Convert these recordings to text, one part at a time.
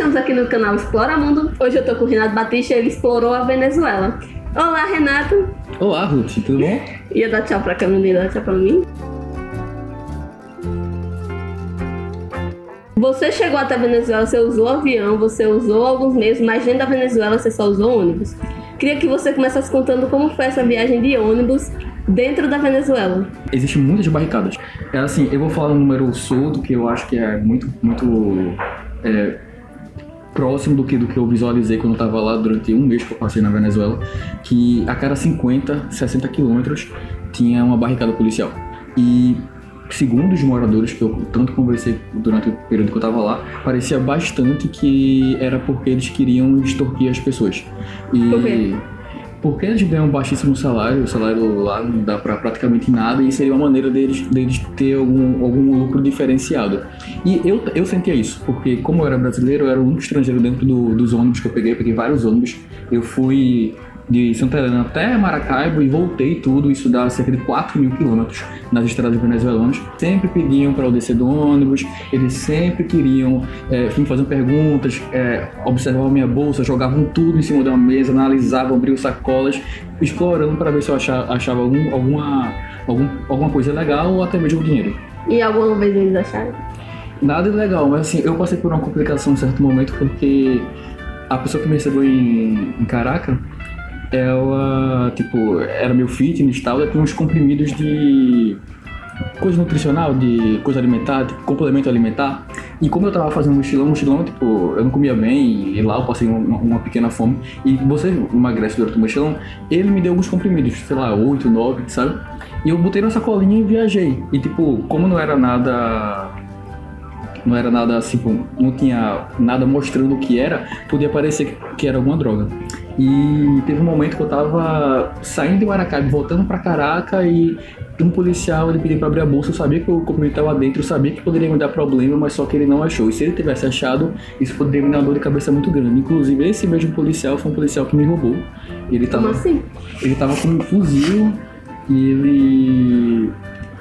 estamos aqui no canal Explora Mundo. Hoje eu tô com o Renato Batista, ele explorou a Venezuela. Olá, Renato. Olá, Ruth, tudo bom? Ia dar tchau pra câmera, ia dar tchau pra mim. Você chegou até a Venezuela, você usou avião, você usou alguns meios, mas dentro da Venezuela você só usou ônibus. Queria que você começasse contando como foi essa viagem de ônibus dentro da Venezuela. Existem muitas barricadas. É assim, eu vou falar um número solto que eu acho que é muito próximo do que eu visualizei quando eu estava lá durante um mês que eu passei na Venezuela, que a cada 50, 60 quilômetros tinha uma barricada policial. E segundo os moradores que eu tanto conversei durante o período que eu estava lá, parecia bastante que era porque eles queriam extorquir as pessoas. E por quê? Porque eles ganham um baixíssimo salário, o salário lá não dá pra praticamente nada, e seria uma maneira deles ter algum lucro diferenciado. E eu sentia isso, porque como eu era brasileiro, eu era o único estrangeiro dentro dos ônibus que eu peguei vários ônibus. Eu fui de Santa Helena até Maracaibo e voltei tudo, isso dá cerca de 4.000 quilômetros nas estradas venezuelanas. Sempre pediam para eu descer do ônibus, eles sempre queriam me fazer perguntas, observavam minha bolsa, jogavam tudo em cima de uma mesa, analisavam, abriam sacolas, explorando para ver se eu achava alguma coisa legal ou até mesmo dinheiro. E alguma vez eles acharam? Nada ilegal, mas assim, eu passei por uma complicação em certo momento porque a pessoa que me recebeu em Caracas, ela, era meu fitness e tal, ela tinha uns comprimidos de coisa nutricional, de coisa alimentar, complemento alimentar. E como eu tava fazendo mochilão, eu não comia bem, e lá eu passei uma pequena fome. E você emagrece durante o mochilão, ele me deu alguns comprimidos, sei lá, 8, 9, sabe? E eu botei na sacolinha e viajei. E como não era nada assim, não tinha nada mostrando o que era, podia parecer que era alguma droga. E teve um momento que eu tava saindo de Maracaibo, voltando pra Caracas, e um policial, ele pediu pra abrir a bolsa. Eu sabia que o comprimento tava dentro, eu sabia que poderia me dar problema, mas só que ele não achou. E se ele tivesse achado, isso poderia me dar uma dor de cabeça muito grande. Inclusive, esse mesmo policial foi um policial que me roubou. Como assim? Ele tava com um fuzil e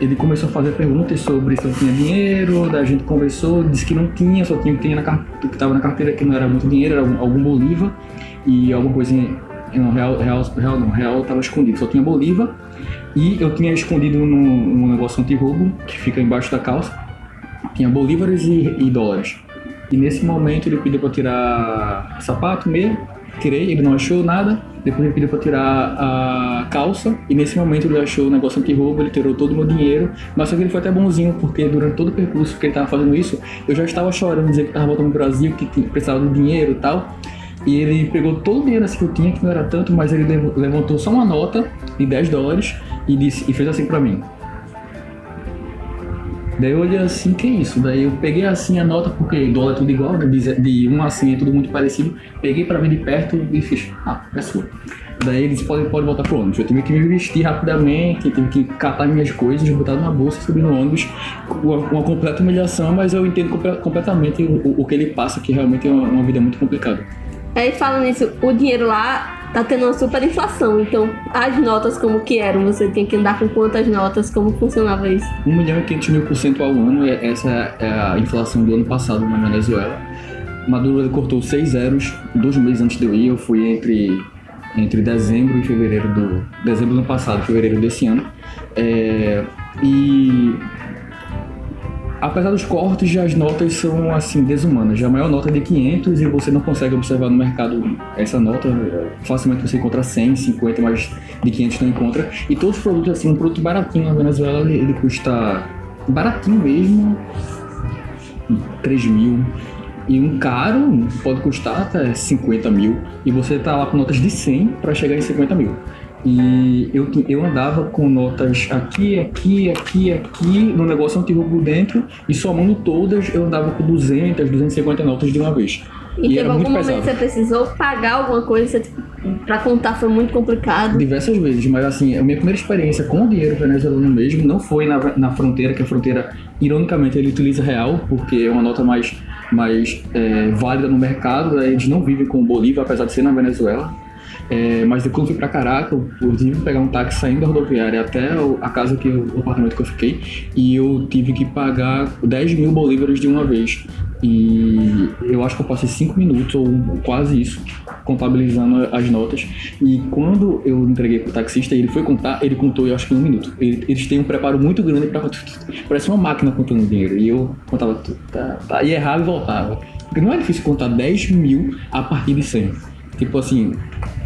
ele começou a fazer perguntas sobre se eu tinha dinheiro, daí a gente conversou, disse que não tinha, só tinha o que estava na carteira, que não era muito dinheiro, era algum bolívar e alguma coisinha, não, real estava escondido, só tinha bolívar, e eu tinha escondido num negócio anti-roubo que fica embaixo da calça, tinha bolívares e dólares. E nesse momento ele pediu para tirar sapato, meia, tirei, ele não achou nada. Depois ele pediu pra tirar a calça, e nesse momento ele achou o negócio anti-roubo, ele tirou todo o meu dinheiro, mas só que ele foi até bonzinho, porque durante todo o percurso que ele tava fazendo isso, eu já estava chorando, dizendo que tava voltando pro Brasil, que precisava do dinheiro e tal, e ele pegou todo o dinheiro assim que eu tinha, que não era tanto, mas ele levantou só uma nota de $10 e fez assim pra mim. Daí eu olhei assim, que isso? Daí eu peguei assim a nota, porque dólar é tudo igual, né? De 1 a 100 é tudo muito parecido. Peguei pra ver de perto e fiz, é sua. Daí ele disse, pode voltar pro ônibus. Eu tive que me vestir rapidamente, tive que catar minhas coisas, botar numa bolsa e subir no ônibus. Uma completa humilhação, mas eu entendo completamente o que ele passa, que realmente é uma vida muito complicada. Aí falando nisso, o dinheiro lá tá tendo uma super inflação, então as notas como que eram? Você tem que andar com quantas notas? Como funcionava isso? 1.500.000% ao ano, essa é a inflação do ano passado na Venezuela. Maduro ele cortou 6 zeros 2 meses antes de eu ir. Eu fui entre dezembro e fevereiro dezembro do ano passado, fevereiro desse ano. E apesar dos cortes, as notas são assim desumanas. A maior nota é de 500 e você não consegue observar no mercado essa nota. Facilmente você encontra 100, 50, mas de 500 não encontra. E todos os produtos, assim, um produto baratinho na Venezuela, ele custa baratinho mesmo, 3.000. E um caro pode custar até 50.000. E você tá lá com notas de 100 para chegar em 50.000. E eu andava com notas aqui, no negócio anti-roubo dentro, e somando todas, eu andava com 200, 250 notas de uma vez. E teve algum momento que você precisou pagar alguma coisa, pra contar foi muito complicado? Diversas vezes, mas assim, a minha primeira experiência com o dinheiro venezuelano mesmo não foi na fronteira, que a fronteira, ironicamente, ele utiliza real, porque é uma nota mais válida no mercado, eles não vivem com o bolívar, apesar de ser na Venezuela. Mas quando eu fui pra Caracas, eu tive que pegar um táxi saindo da rodoviária até a casa o apartamento que eu fiquei, e eu tive que pagar 10 mil bolívares de uma vez. E eu acho que eu passei 5 minutos, ou quase isso, contabilizando as notas. E quando eu entreguei pro taxista, ele foi contar, ele contou, eu acho que em 1 minuto. Eles têm um preparo muito grande pra contar. Parece uma máquina contando dinheiro. E eu contava tudo, tá, e errava e voltava. Porque não é difícil contar 10 mil a partir de 100. Tipo assim,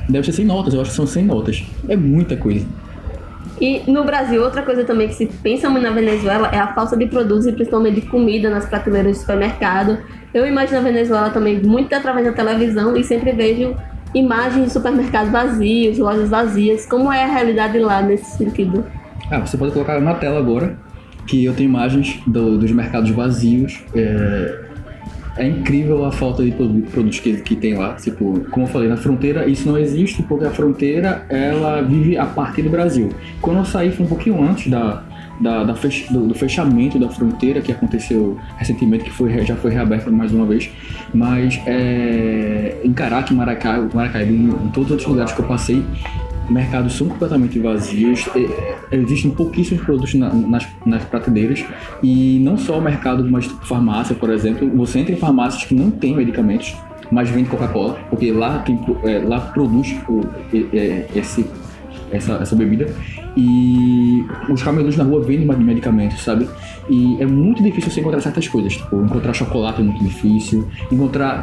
deve ser 100 notas, eu acho que são 100 notas. É muita coisa. E no Brasil, outra coisa também que se pensa muito na Venezuela é a falta de produtos e principalmente de comida nas prateleiras de supermercado. Eu imagino a Venezuela também muito através da televisão e sempre vejo imagens de supermercados vazios, lojas vazias. Como é a realidade lá nesse sentido? Você pode colocar na tela agora que eu tenho imagens dos mercados vazios. É incrível a falta de produtos que tem lá. Tipo, como eu falei, na fronteira isso não existe, porque a fronteira ela vive a partir do Brasil. Quando eu saí foi um pouquinho antes do fechamento da fronteira, que aconteceu recentemente, que já foi reaberta mais uma vez. Mas em Caracas, Maracaibo, em todos os outros lugares que eu passei, mercados são completamente vazios, existem pouquíssimos produtos nas prateleiras, e não só o mercado, mas farmácia, por exemplo. Você entra em farmácias que não tem medicamentos, mas vende Coca-Cola, porque lá produz essa bebida, e os camelôs na rua vendem medicamentos, sabe? E é muito difícil você encontrar certas coisas, tipo, encontrar chocolate é muito difícil,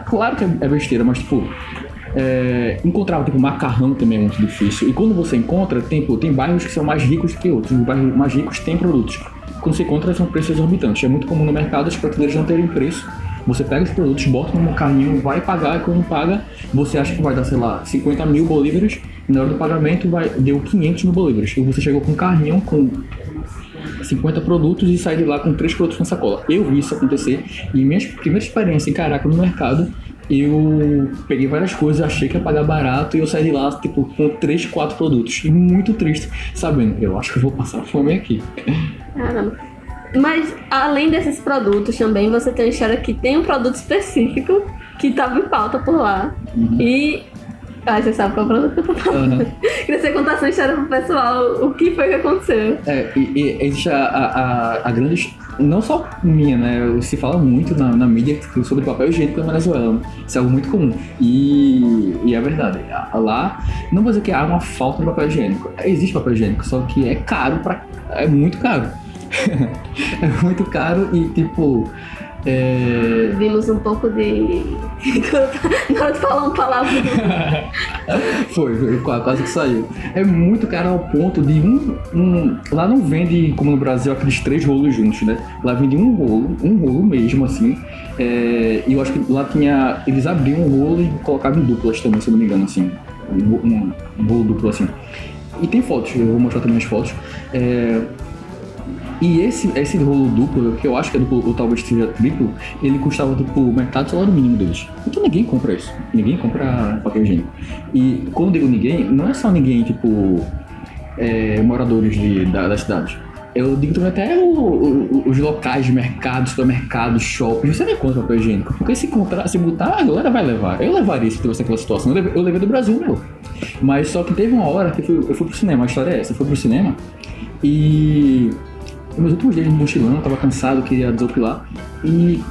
claro que é besteira, mas tipo, encontrar tipo macarrão também é muito difícil. E quando você encontra, tem bairros que são mais ricos do que outros. Os bairros mais ricos têm produtos. Quando você encontra, são preços exorbitantes. É muito comum no mercado as prateleiras não terem preço. Você pega os produtos, bota num carrinho, vai pagar, e quando paga, você acha que vai dar, sei lá, 50 mil bolívares, e na hora do pagamento deu 500 mil bolívares. E você chegou com um carrinho com 50 produtos e sai de lá com 3 produtos na sacola. Eu vi isso acontecer, e minha primeira experiência em Caracas no mercado, eu peguei várias coisas, achei que ia pagar barato, e eu saí de lá tipo com 3, 4 produtos. E muito triste, sabendo, eu acho que eu vou passar fome aqui. Caramba. Mas além desses produtos também, você tem uma história que tem um produto específico que estava em pauta por lá. Uhum. E você sabe qual é o produto que eu tô falando. Uhum. Queria que você contasse uma história pro pessoal, o que foi que aconteceu. E existe a grande... Não só minha, né? Se fala muito na mídia sobre papel higiênico na Venezuela. Isso é algo muito comum. E é verdade. Lá, não vou dizer que há uma falta de papel higiênico. Existe papel higiênico, só que é caro é muito caro. É muito caro e, tipo... Vimos um pouco de... Na hora de falar uma palavra. Foi, quase que saiu. É muito caro ao ponto de lá não vende, como no Brasil, aqueles 3 rolos juntos, né? Lá vende um rolo mesmo, assim. E eu acho que lá eles abriam um rolo e colocavam em duplas também, se eu não me engano, assim. Um rolo duplo, assim. E tem fotos, eu vou mostrar também as fotos. E esse rolo duplo, que eu acho que é duplo ou talvez seja triplo, ele custava tipo metade do salário mínimo deles. Então ninguém compra isso. Ninguém compra papel higiênico. E quando eu digo ninguém, não é só ninguém, tipo, moradores das cidades. Eu digo também até os locais de mercado, supermercados, shoppings. Você não encontra papel higiênico. Porque se botar, a galera vai levar. Eu levaria se tivesse aquela situação. Eu levei do Brasil, meu. Mas só que teve uma hora que eu fui pro cinema. A história é essa. Eu fui pro cinema e... Nos meus últimos dias de mochilão, eu tava cansado, queria desopilar. E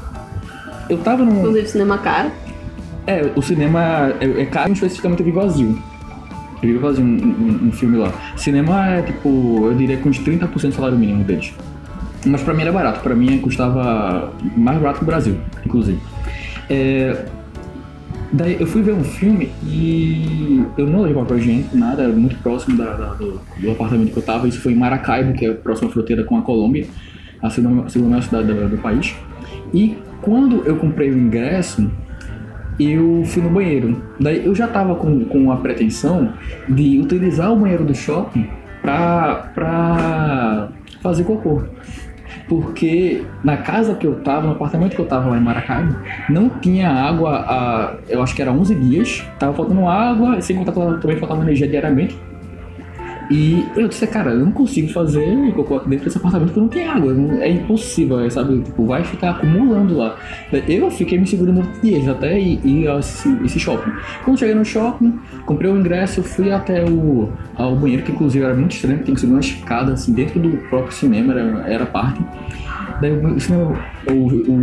eu tava num... Inclusive, cinema caro. O cinema é caro, especificamente eu vi vazio. Eu vi vazio um filme lá. Cinema é tipo, eu diria com uns 30% do salário mínimo deles. Mas pra mim era barato, pra mim custava mais barato que o Brasil, inclusive. Daí eu fui ver um filme e eu não levei papel higiênico, nada, era muito próximo do apartamento que eu tava. Isso foi em Maracaibo, que é a próxima fronteira com a Colômbia, a segunda maior cidade do país. E quando eu comprei o ingresso, eu fui no banheiro. Daí eu já tava com a pretensão de utilizar o banheiro do shopping pra fazer cocô. Porque na casa que eu tava, no apartamento que eu tava lá em Maracaibo, não tinha água eu acho que era 11 dias, tava faltando água, sem contar que também faltava energia diariamente. E eu disse, cara, eu não consigo fazer cocô aqui dentro desse apartamento porque não tem água. É impossível, sabe? Tipo, vai ficar acumulando lá. Eu fiquei me segurando dias até ir a esse shopping. Quando cheguei no shopping, comprei o ingresso, fui até ao banheiro, que inclusive era muito estranho, tem que subir uma escada assim dentro do próprio cinema, era parte. Daí o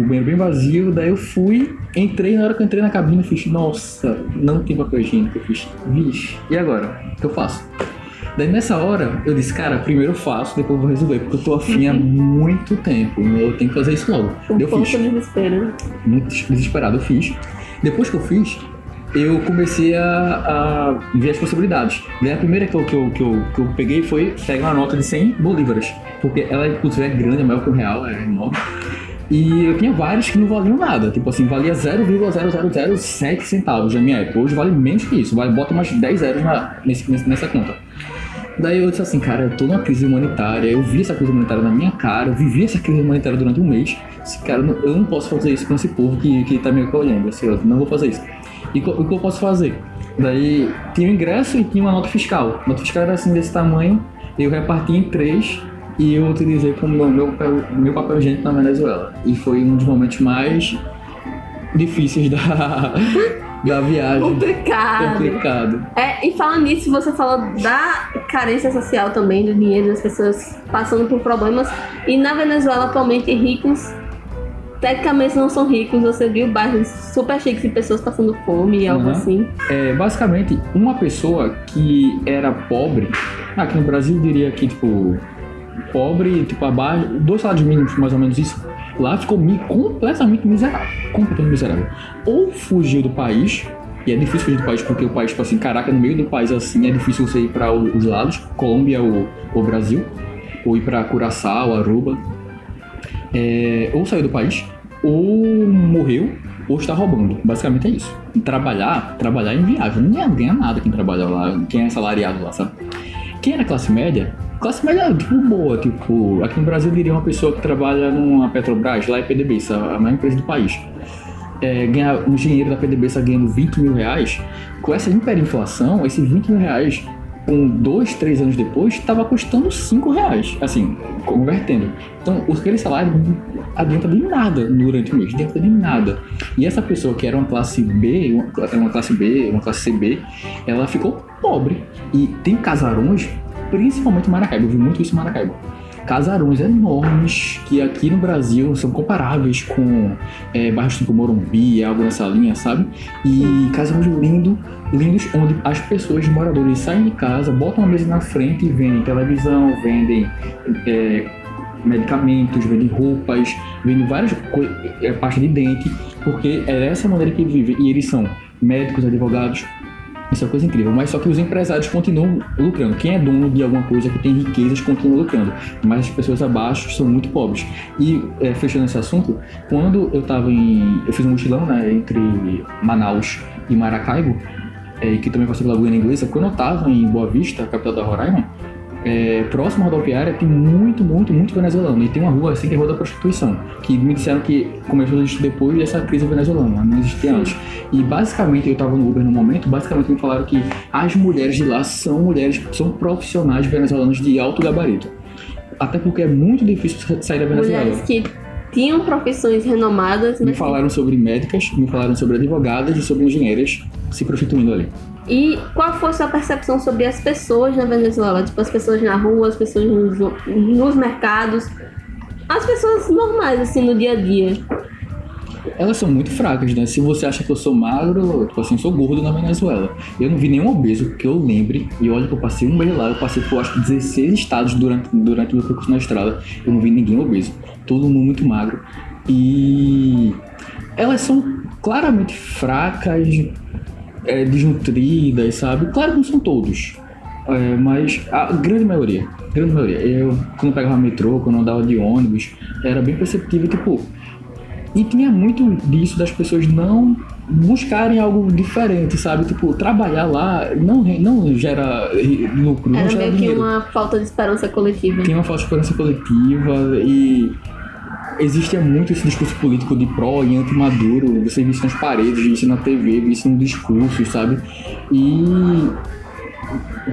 banheiro bem vazio, daí eu fui, entrei, na hora que eu entrei na cabine, eu fiz, nossa, não tem papel higiênico, eu fiz, vixe, e agora? O que eu faço? Daí nessa hora, eu disse, cara, primeiro eu faço, depois eu vou resolver, porque eu tô afim há muito tempo, eu tenho que fazer isso logo. Eu fiz. Desespero. Muito desesperado, eu fiz. Depois que eu fiz, eu comecei a ver as possibilidades. Daí a primeira que eu peguei foi pegar uma nota de 100 bolívares, porque ela inclusive é grande, é maior que o real, é enorme. E eu tinha vários que não valiam nada, tipo assim, valia 0,0007 centavos na minha época. Hoje vale menos que isso, bota mais 10 zeros nessa conta. Daí eu disse assim, cara, eu tô numa crise humanitária, eu vi essa crise humanitária na minha cara, eu vivi essa crise humanitária durante um mês. Disse, cara, eu não posso fazer isso com esse povo que tá me acolhendo, assim, eu não vou fazer isso. E o que eu posso fazer? Daí tinha um ingresso e tinha uma nota fiscal. A nota fiscal era assim, desse tamanho, eu reparti em 3 e eu utilizei como meu papel higiênico na Venezuela. E foi um dos momentos mais difíceis da viagem. Complicado. E falando nisso, você falou da carência social também, do dinheiro das pessoas passando por problemas. E na Venezuela, atualmente, ricos tecnicamente não são ricos. Você viu bairros super chiques de pessoas passando fome e algo assim. Basicamente, uma pessoa que era pobre, aqui no Brasil eu diria que, tipo, pobre, tipo, abaixo, 2 salários mínimos, mais ou menos isso. Lá ficou completamente miserável. Ou fugiu do país, e é difícil fugir do país porque o país, tipo assim, caraca, no meio do país assim, é difícil você ir para os lados, Colômbia ou Brasil, ou ir para Curaçao, Aruba. Ou saiu do país, ou morreu, ou está roubando. Basicamente é isso. E trabalhar em viagem. Ninguém ganha nada quem trabalha lá, quem é assalariado lá, sabe? Quem era classe média, tipo, boa, tipo, aqui no Brasil eu diria uma pessoa que trabalha numa Petrobras, lá é PDVSA, a maior empresa do país. Ganhar um engenheiro da PDVSA ganhando 20 mil reais, com essa hiperinflação, esses 20 mil reais, com 2, 3 anos depois, estava custando 5 reais, assim, convertendo. Então, aquele salário adianta de nada durante o mês, adianta de nada. E essa pessoa que era uma classe B, uma classe CB, ela ficou pobre. E tem casarões, principalmente em Maracaibo, eu vi muito isso em Maracaibo. Casarões enormes que aqui no Brasil são comparáveis com bairros tipo Morumbi, algo nessa linha, sabe? E casarões lindos, onde as pessoas, os moradores, saem de casa, botam uma mesa na frente e vendem televisão, vendem medicamentos, vendem roupas, vendem várias pastas de dente, porque é dessa maneira que eles vivem. E eles são médicos, advogados. Isso é uma coisa incrível, mas só que os empresários continuam lucrando. Quem é dono de alguma coisa que tem riquezas continua lucrando, mas as pessoas abaixo são muito pobres. E fechando esse assunto, quando eu fiz um mochilão, né, entre Manaus e Maracaibo, e que também passei pela Guiana Inglesa, quando eu estava em Boa Vista, capital da Roraima, próximo à rodoviária tem muito venezuelano. E tem uma rua assim que é a Rua da Prostituição, que me disseram que começou a existir depois dessa crise venezuelana, não existia antes. E basicamente, eu estava no Uber no momento, basicamente me falaram que as mulheres de lá são profissionais venezuelanos de alto gabarito. Até porque é muito difícil sair da Venezuela. Mulheres que tinham profissões renomadas. Me falaram sobre médicas, me falaram sobre advogadas e sobre engenheiras se prostituindo ali. E qual foi a sua percepção sobre as pessoas na Venezuela? Tipo, as pessoas na rua, as pessoas nos mercados, as pessoas normais, assim, no dia a dia. Elas são muito fracas, né? Se você acha que eu sou magro, tipo assim, eu sou gordo na Venezuela. Eu não vi nenhum obeso que eu lembre, e olha que eu passei um mês lá, eu passei por acho que 16 estados durante o meu percurso na estrada, eu não vi ninguém obeso. Todo mundo muito magro. E elas são claramente fracas, desnutridas, sabe? Claro que não são todos, mas a grande maioria. Eu, quando pegava metrô, quando andava de ônibus, era bem perceptível, tipo... E tinha muito disso das pessoas não buscarem algo diferente, sabe? Tipo, trabalhar lá não gera lucro, não gera dinheiro. Era meio que uma falta de esperança coletiva. Tem uma falta de esperança coletiva e... Existia muito esse discurso político de pró e anti-Maduro. Você vê isso nas paredes, vê isso na TV, vê isso no discurso, sabe? E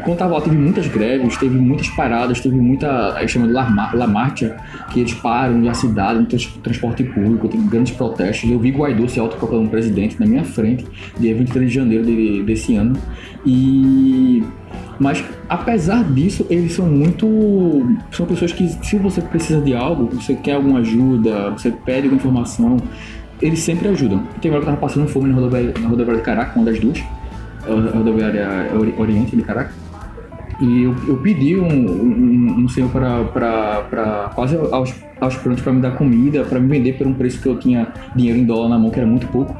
quando tava lá, teve muitas greves, teve muitas paradas, teve muita, chamada La Marcha, que eles param na cidade, no transporte público, tem grandes protestos. Eu vi Guaidó se autoproclamando presidente na minha frente, dia 23 de janeiro desse ano. Mas, apesar disso, eles são pessoas que, se você precisa de algo, você quer alguma ajuda, você pede alguma informação, eles sempre ajudam. Tem uma hora que eu tava passando fome na rodoviária de Caracas, uma das duas, a rodoviária Oriente de Caracas, e eu pedi um senhor para quase aos prontos para me dar comida, para me vender por um preço que eu tinha dinheiro em dólar na mão, que era muito pouco.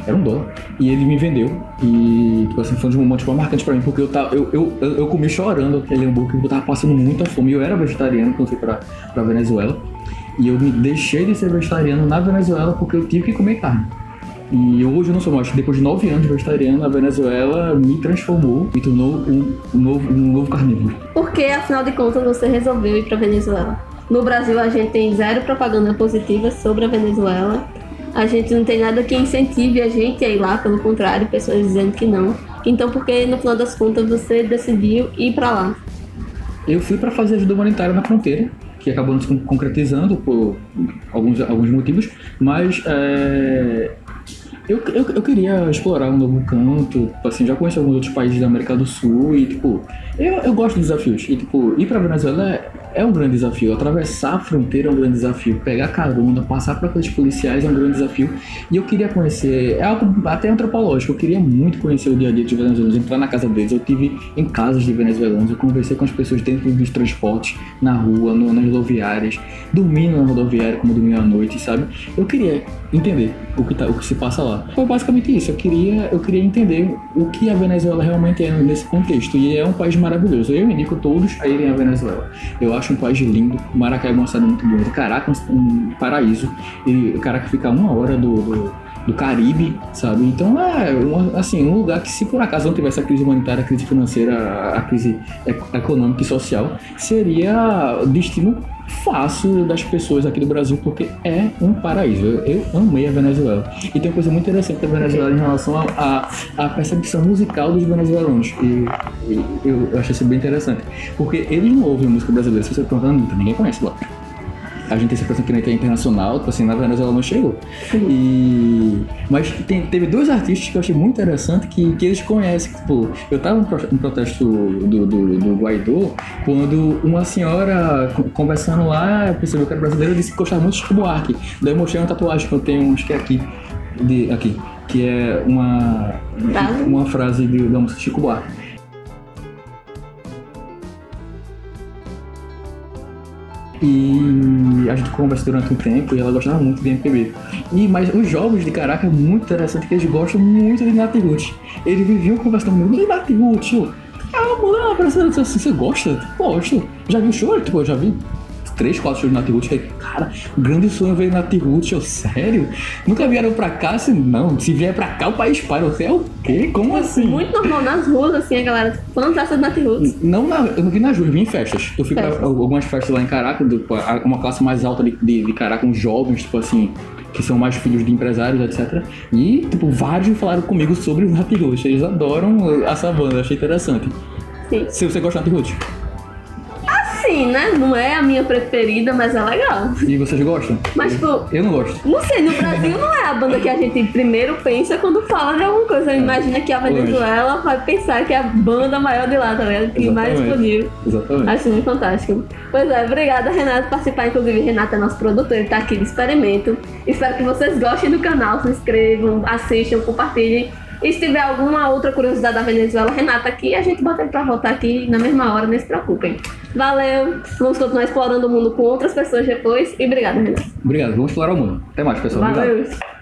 Era $1. E ele me vendeu. E, tipo assim, foi um momento marcante pra mim, porque eu comi chorando aquele hambúrguer, porque eu tava passando muita fome. Eu era vegetariano quando fui pra Venezuela. E eu me deixei de ser vegetariano na Venezuela porque eu tive que comer carne. E hoje eu não sou mais. Depois de 9 anos de vegetariano, a Venezuela me transformou e tornou um novo carnívoro. Por que, afinal de contas, você resolveu ir pra Venezuela? No Brasil, a gente tem zero propaganda positiva sobre a Venezuela. A gente não tem nada que incentive a gente a ir lá, pelo contrário, pessoas dizendo que não. Então, por que no final das contas você decidiu ir pra lá? Eu fui para fazer ajuda humanitária na fronteira, que acabou não se concretizando por alguns motivos, mas eu queria explorar um novo canto, assim, já conheço alguns outros países da América do Sul e, tipo, eu gosto de desafios. E, tipo, ir pra Venezuela é um grande desafio, atravessar a fronteira é um grande desafio, pegar carona, passar por aqueles policiais é um grande desafio. E eu queria conhecer, é algo até antropológico, eu queria muito conhecer o dia a dia dos venezuelanos, entrar na casa deles. Eu tive em casas de venezuelanos, eu conversei com as pessoas dentro dos transportes, na rua, nas rodoviárias, dormindo na rodoviária como dormia à noite, sabe? Eu queria entender o que se passa lá. Foi basicamente isso, eu queria entender o que a Venezuela realmente é nesse contexto, e é um país maravilhoso. Eu indico todos a irem à Venezuela. Eu acho um país lindo, Maracaibo é uma cidade muito bonita, Caracas um paraíso, e Caracas fica a 1 hora do Caribe, sabe? Então um lugar que, se por acaso não tivesse a crise humanitária, a crise financeira, a crise econômica e social, seria destino fácil das pessoas aqui do Brasil, porque é um paraíso. Eu amei a Venezuela. E tem uma coisa muito interessante da Venezuela em relação à percepção musical dos venezuelanos. E eu achei isso bem interessante. Porque eles não ouvem música brasileira. Se você perguntar, ninguém conhece lá. A gente tem essa impressão que na internet internacional, assim, na Venezuela não chegou. Mas teve 2 artistas que eu achei muito interessante que eles conhecem. Tipo, eu tava no protesto do Guaidó, quando uma senhora conversando lá, percebeu que era brasileira, disse que gostava muito de Chico Buarque. Daí eu mostrei uma tatuagem que eu tenho, acho que é aqui, que é uma frase da música Chico Buarque. E a gente conversou durante um tempo e ela gostava muito de MPB. Mas os jovens de Caracas é muito interessante, que eles gostam muito de Nath Ruth. Eles viviam conversando comigo, e Nath Ruth? Mulher, você gosta? Gosto. Já vi o show? Tipo, eu já vi 3, 4 shows de Nath Ruth. Cara, grande sonho ver Nath Ruth. Sério? Nunca vieram pra cá? Assim, não. Se vier pra cá, o país para. Você é o quê? Como assim? Muito normal nas ruas, assim, a galera fantástica de Nath Ruth. Eu não vi nas ruas, eu vi em festas. Eu fui pra algumas festas lá em Caracas, uma classe mais alta de Caracas, uns jovens, tipo assim, que são mais filhos de empresários, etc. E, tipo, vários falaram comigo sobre o Nath Ruth. Eles adoram essa banda, achei interessante. Sim. Se você gosta de Nath Ruth? Assim, né? Não é a minha preferida, mas é legal. E vocês gostam? Mas, tipo, eu não gosto. Não sei, no Brasil não é a banda que a gente primeiro pensa quando fala de alguma coisa. Imagina que a Venezuela vai pensar que é a banda maior de lá, tá ligado? Que mais disponível. Exatamente. Acho muito fantástico. Pois é, obrigada, Renato, por participar. Inclusive, Renato é nosso produtor, ele tá aqui de experimento. Espero que vocês gostem do canal, se inscrevam, assistam, compartilhem. E se tiver alguma outra curiosidade da Venezuela, Renata aqui, a gente bota ele pra voltar aqui na mesma hora, não se preocupem. Valeu! Vamos continuar explorando o mundo com outras pessoas depois. E obrigado, Renato. Obrigado, vamos explorar o mundo. Até mais, pessoal. Valeu! Obrigado.